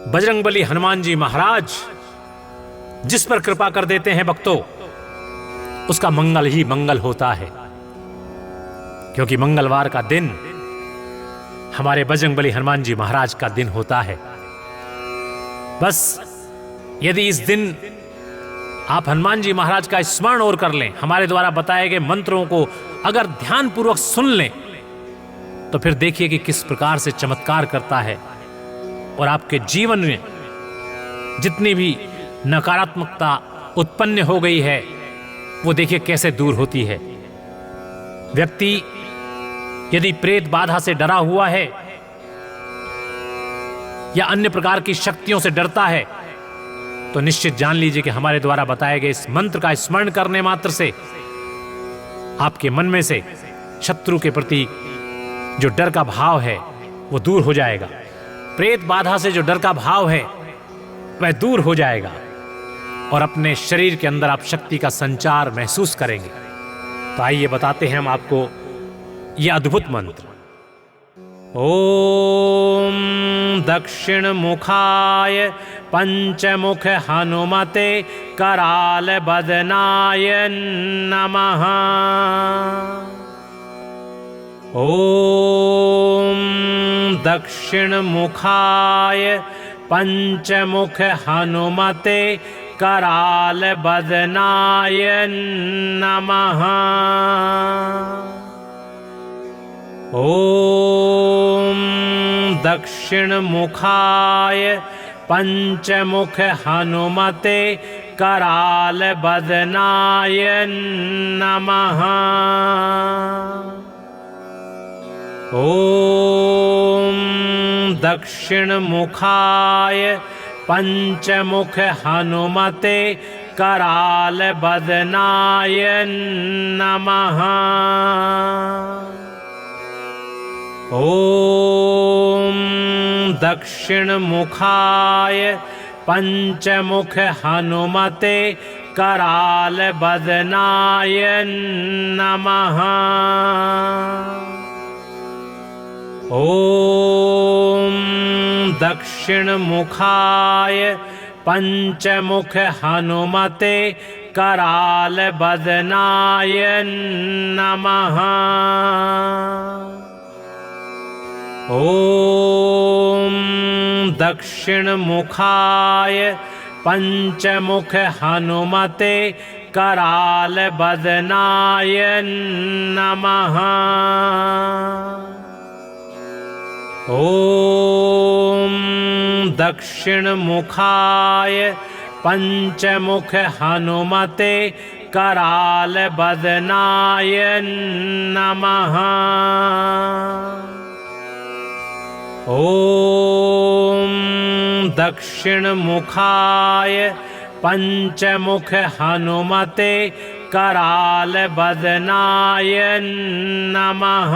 बजरंगबली हनुमान जी महाराज जिस पर कृपा कर देते हैं भक्तों, उसका मंगल ही मंगल होता है, क्योंकि मंगलवार का दिन हमारे बजरंगबली हनुमान जी महाराज का दिन होता है। बस यदि इस दिन आप हनुमान जी महाराज का स्मरण और कर लें, हमारे द्वारा बताए गए मंत्रों को अगर ध्यानपूर्वक सुन लें, तो फिर देखिए कि किस प्रकार से चमत्कार करता है और आपके जीवन में जितनी भी नकारात्मकता उत्पन्न हो गई है वो देखिए कैसे दूर होती है। व्यक्ति यदि प्रेत बाधा से डरा हुआ है या अन्य प्रकार की शक्तियों से डरता है, तो निश्चित जान लीजिए कि हमारे द्वारा बताए गए इस मंत्र का स्मरण करने मात्र से आपके मन में से शत्रु के प्रति जो डर का भाव है वो दूर हो जाएगा। प्रेत बाधा से जो डर का भाव है वह दूर हो जाएगा और अपने शरीर के अंदर आप शक्ति का संचार महसूस करेंगे। तो आइए बताते हैं हम आपको यह अद्भुत मंत्र। ओम दक्षिण मुखाय पंचमुख हनुमते कराल बदनाय नमः। ओम दक्षिण मुखाय पंचमुख हनुमते कराल बदनाय नमः। ओम दक्षिण मुखाय पंचमुख हनुमते कराल बदनाय नमः। ओम दक्षिण मुखाय पंचमुख हनुमते कराल बदनाय नमः। ओम दक्षिण मुखाय पंचमुख हनुमते कराल बदनाय नमः। ओम दक्षिण मुखाय पंचमुख हनुमते कराल बदनाय नमः। ओम दक्षिण मुखाय पंचमुख हनुमते कराल बदनाय नमः। ओम दक्षिण मुखाय पंचमुख हनुमते कराल बदनाय नमः। ओम दक्षिण मुखाय पंचमुख हनुमते कराल बदनाय नमः।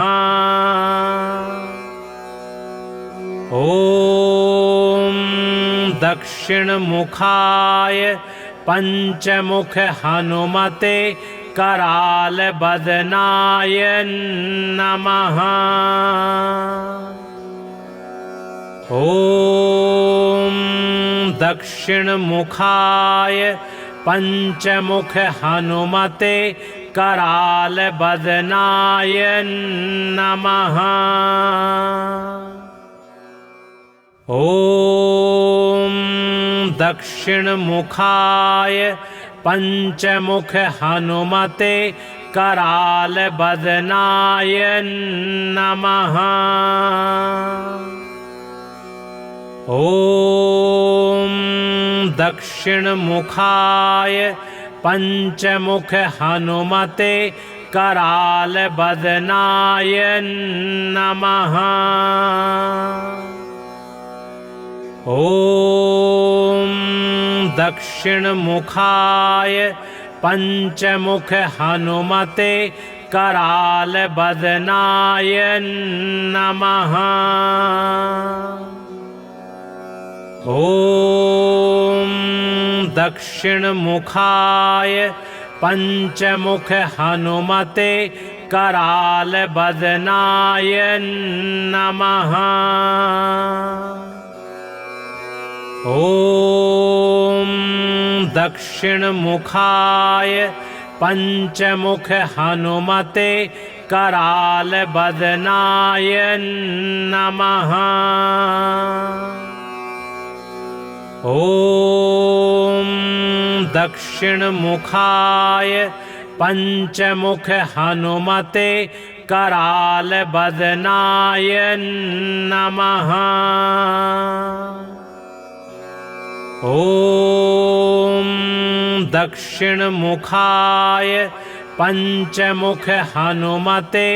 ओम दक्षिण मुखाय पंचमुख हनुमते कराल बदनाय नमः। ओम दक्षिण मुखाय पंचमुख हनुमते कराल बदनाय नमः। ओम दक्षिण मुखाय पंचमुख हनुमते कराल बदनाय नमः। ओम दक्षिण मुखाय पंचमुख हनुमते कराल बदनाय नमः। ओम दक्षिण मुखाय पंचमुख हनुमते कराल बदनाय नमः। ओम दक्षिण मुखाय पंचमुख हनुमते कराल बदनाय नमः। ॐ दक्षिणमुखाय पंचमुख हनुमते करालबदनाय नमः। ॐ दक्षिणमुखाय पंचमुख हनुमते करालबदनाय नमः। ॐ दक्षिणमुखाय पंचमुख हनुमते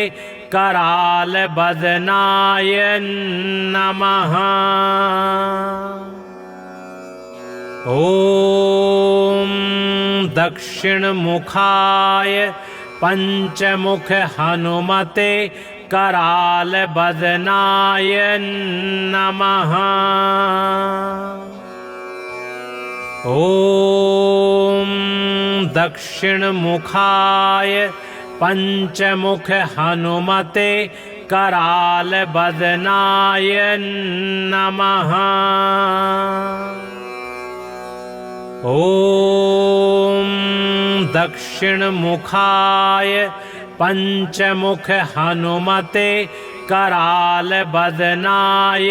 करालबदनाय नमः। ॐ दक्षिणमुखाय पंचमुख हनुमते करालबदनाय नमः। ॐ दक्षिणमुखाय पंचमुख हनुमते करालबदनाय नमः। ॐ दक्षिणमुखाय पंचमुख हनुमते करालबदनाय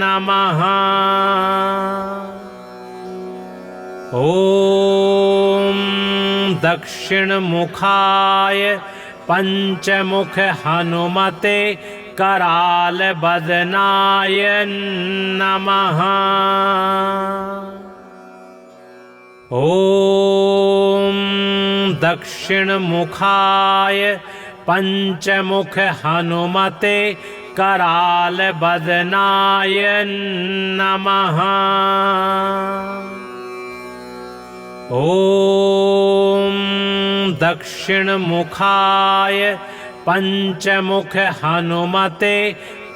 नमः। ॐ दक्षिणमुखाय पंचमुख हनुमते करालबदनाय नमः। ॐ दक्षिणमुखाय पंचमुख हनुमते करालबदनाय नमः। ॐ दक्षिणमुखाय पंचमुख हनुमते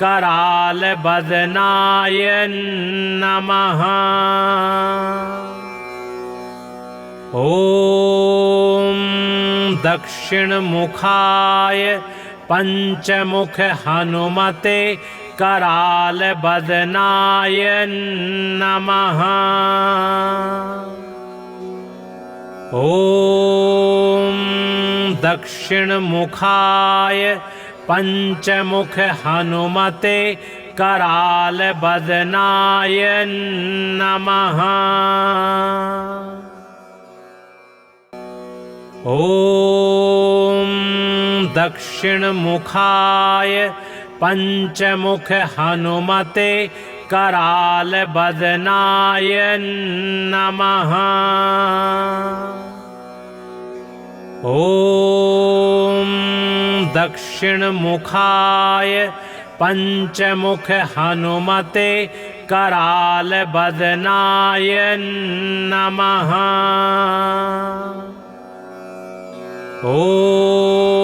करालबदनाय नमः। ॐ दक्षिणमुखाय पंचमुख हनुमते करालबदनाय नमः। ॐ दक्षिणमुखाय पंचमुख हनुमते करालबदनाय नमः। ॐ दक्षिणमुखाय पंचमुख हनुमते करालबदनाय नमः। ॐ दक्षिणमुखाय पंचमुख हनुमते करालबदनाय नमः।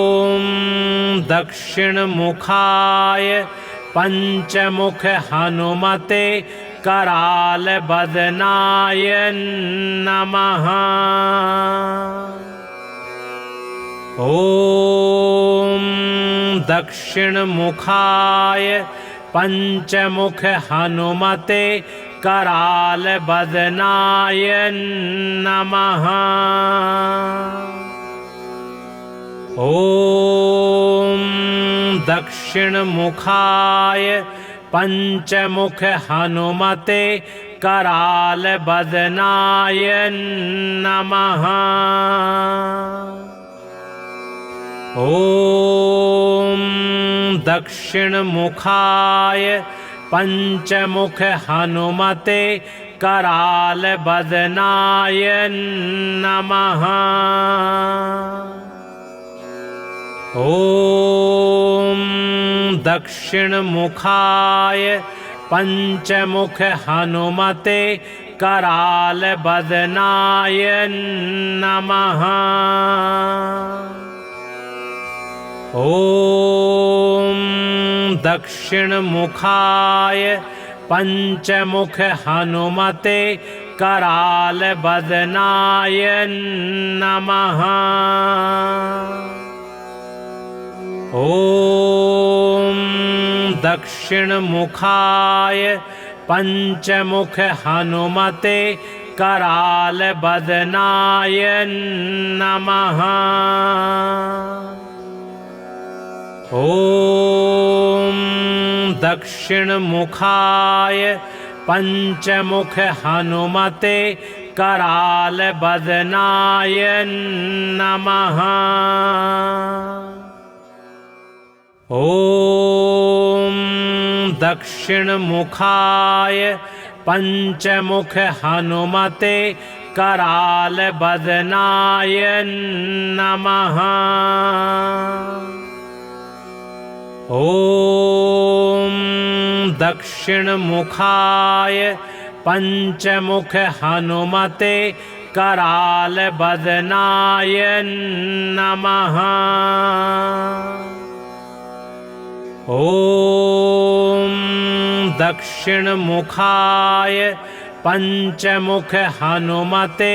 ॐ दक्षिणमुखाय पंचमुख हनुमते करालबदनाय नमः। ॐ दक्षिणमुखाय पंचमुख हनुमते करालबदनाय नमः। ॐ दक्षिणमुखाय पंचमुख हनुमते करालबदनाय नमः। ॐ दक्षिणमुखाय पंचमुख हनुमते करालबदनाय नमः। ॐ दक्षिणमुखाय पंचमुख हनुमते करालबदनाय नमः। ॐ दक्षिणमुखाय पंचमुख हनुमते करालबदनाय नमः। ॐ दक्षिणमुखाय पंचमुख हनुमते कराल बदनाय नमः। ओम दक्षिणमुखाय पंचमुख हनुमते कराल बदनाय नमः। ओम दक्षिणमुखाय पंचमुख हनुमते कराल बदनाय नमः। ओम दक्षिणमुखाय पंचमुख हनुमते कराल बदनाय नमः। ओम दक्षिणमुखाय पंचमुख हनुमते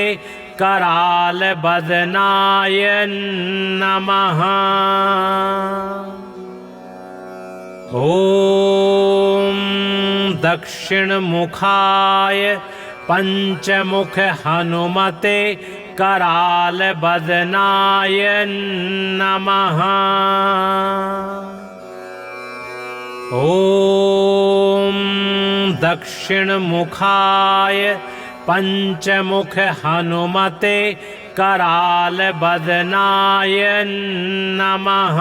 कराल बदनाय नमः। ओम दक्षिणमुखाय पंचमुख हनुमते कराल बदनाय नमः। ओम दक्षिणमुखाय पंचमुख हनुमते कराल बदनाय नमः।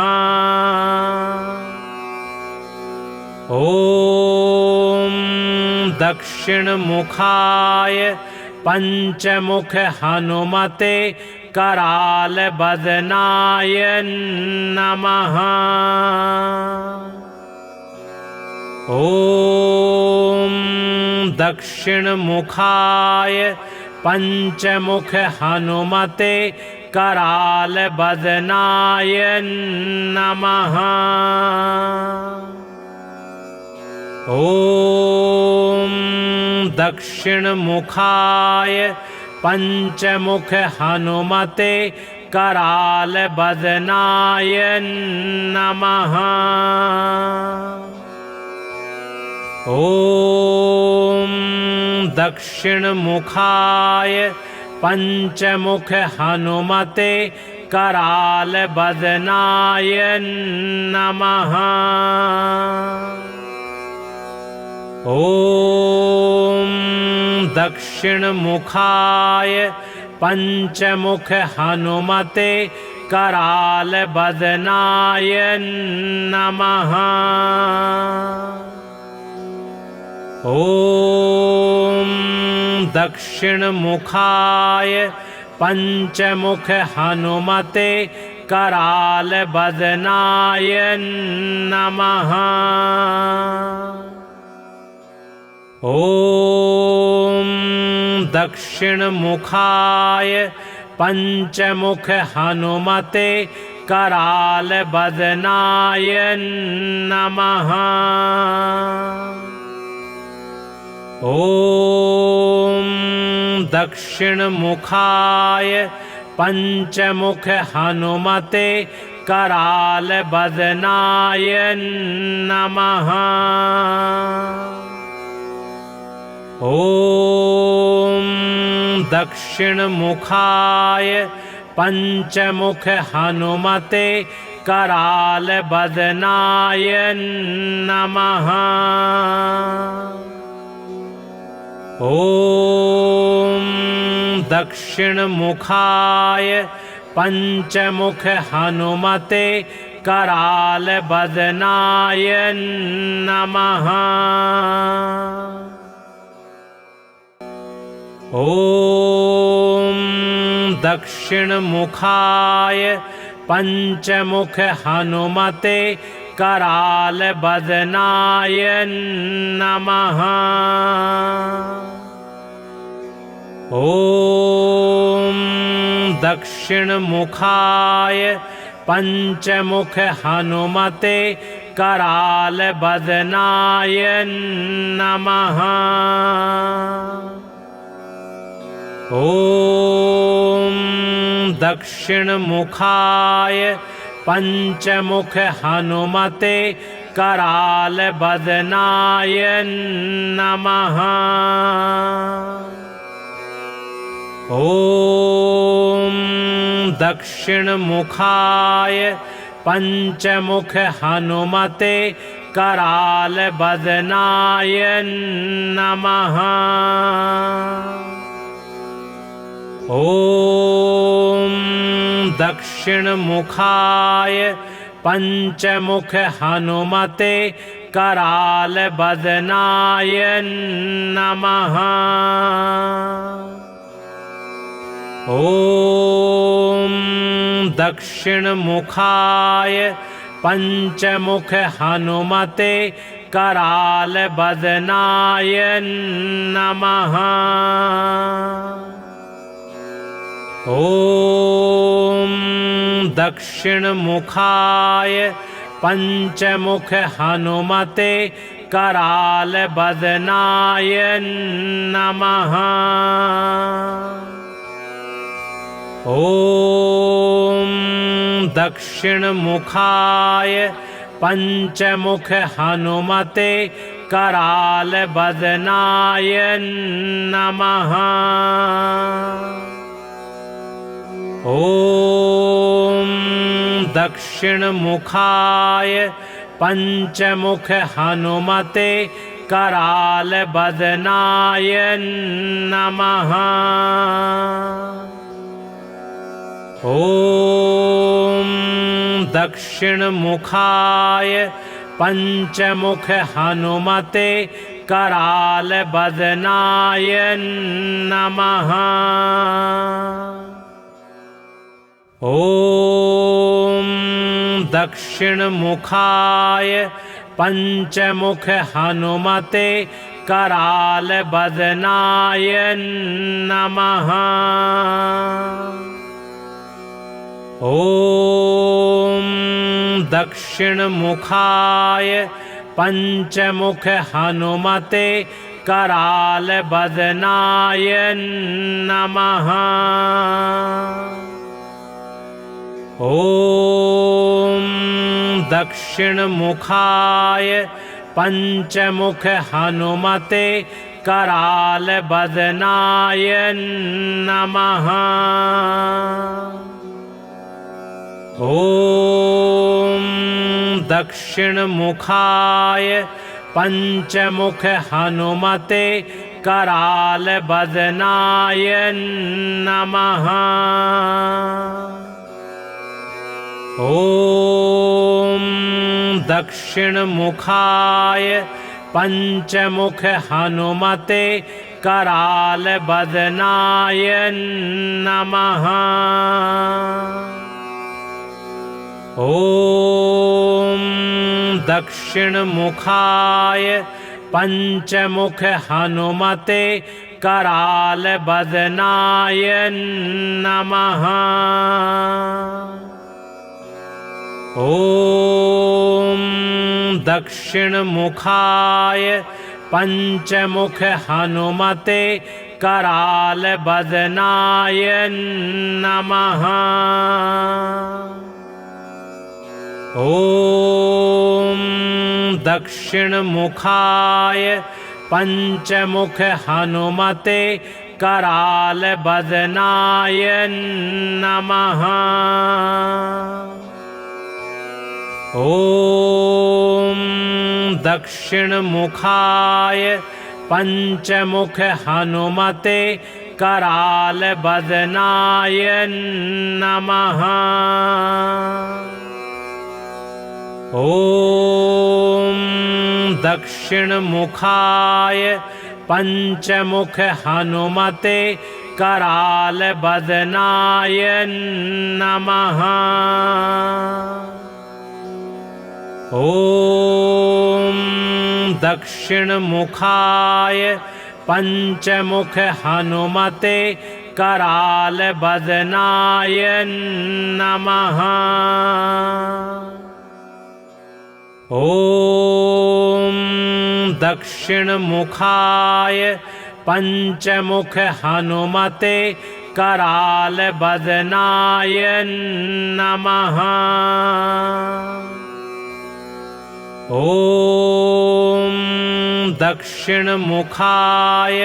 ओम दक्षिणमुखाय पंचमुख हनुमते कराल बदनाय नमः। ओम दक्षिणमुखाय पंचमुख हनुमते कराल बदनाय नमः। ओम दक्षिणमुखाय पंचमुख हनुमते कराल बदनाय नमः। ओम दक्षिणमुखाय पंचमुख हनुमते कराल बदनाय नमः। ओम दक्षिणमुखाय पंचमुख हनुमते कराल बदनाय नमः। ओम दक्षिणमुखाय पंचमुख हनुमते कराल बदनाय नमः। ओम दक्षिणमुखाय पंचमुख हनुमते कराल बदनाय नमः। ओम दक्षिणमुखाय पंचमुख हनुमते कराल बदनाय नमः। ओम दक्षिणमुखाय पंचमुख हनुमते कराल बदनाय नमः। ओम दक्षिणमुखाय पंचमुख हनुमते कराल बदनाय नमः। ओम दक्षिणमुखाय पंचमुख हनुमते कराल बदनाय नमः। ओम दक्षिणमुखाय पंचमुख हनुमते कराल बदनाय नमः। ओम दक्षिणमुखाय पंचमुख हनुमते कराल बदनाय नमः। ॐ दक्षिणमुखाय पंचमुख हनुमते कराल बदनाय नमः। ॐ दक्षिणमुखाय पंचमुख हनुमते कराल बदनाय नमः। ॐ दक्षिणमुखाय पंचमुख हनुमते कराल बदनाय नमः। ॐ दक्षिणमुखाय पंचमुख हनुमते कराल बदनाय नमः। ॐ दक्षिणमुखाय पंचमुख हनुमते कराल बदनाय नमः। ॐ दक्षिणमुखाय पंचमुख हनुमते कराल बदनाय नमः। ॐ दक्षिणमुखाय पंचमुख हनुमते कराल बदनाय नमः। ॐ दक्षिणमुखाय पंचमुख हनुमते कराल बदनाय नमः। ॐ दक्षिणमुखाय पंचमुख हनुमते कराल बदनाय नमः। ॐ दक्षिणमुखाय पंचमुख हनुमते कराल बदनाय नमः। ॐ दक्षिणमुखाय पंचमुख हनुमते कराल बदनाय नमः। ॐ दक्षिणमुखाय पंचमुख हनुमते कराल बदनाय नमः। ॐ दक्षिणमुखाय पंचमुख हनुमते कराल बदनाय नमः। ॐ दक्षिणमुखाय पंचमुख हनुमते कराल बदनाय नमः। ॐ दक्षिणमुखाय पंचमुख हनुमते कराल बदनाय नमः। ॐ दक्षिणमुखाय पंचमुख हनुमते कराल बदनाय नमः। ॐ दक्षिणमुखाय पंचमुख हनुमते कराल बदनाय नमः। ॐ दक्षिणमुखाय पंचमुख हनुमते कराल बदनाय नमः। ॐ दक्षिणमुखाय पंचमुख हनुमते कराल बदनाय नमः। ॐ दक्षिणमुखाय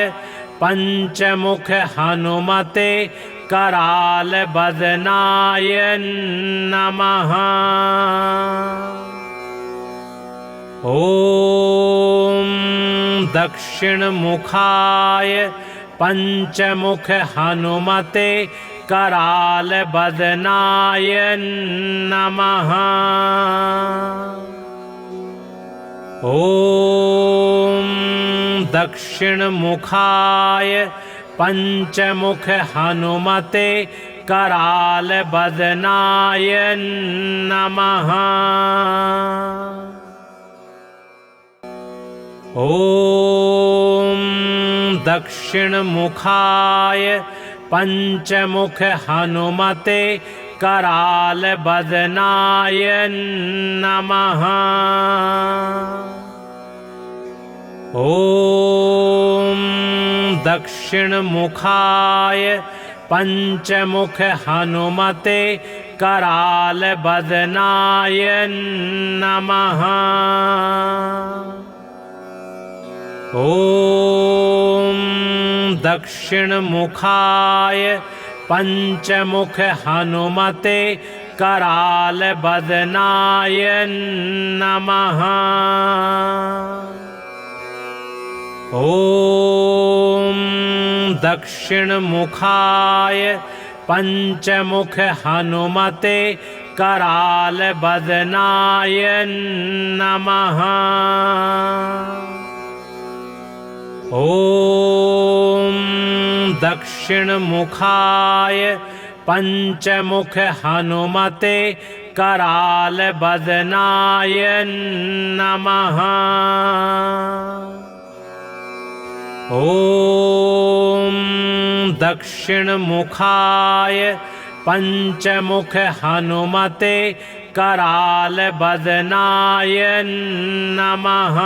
पंचमुख हनुमते करालबदनाय नमः। ॐ दक्षिणमुखाय पंचमुख हनुमते करालबदनाय नमः। ॐ दक्षिणमुखाय पंचमुख हनुमते करालबदनाय नमः। ॐ दक्षिणमुखाय पंचमुख हनुमते करालबदनाय नमः। ॐ दक्षिणमुखाय पंचमुख हनुमते करालबदनाय नमः। ॐ दक्षिणमुखाय पंचमुख हनुमते करालबदनाय नमः। ॐ दक्षिणमुखाय पंचमुख हनुमते करालबदनाय नमः। ॐ दक्षिणमुखाय पंचमुख हनुमते करालबदनाय नमः। ॐ दक्षिणमुखाय पंचमुख हनुमते करालबदनाय नमः।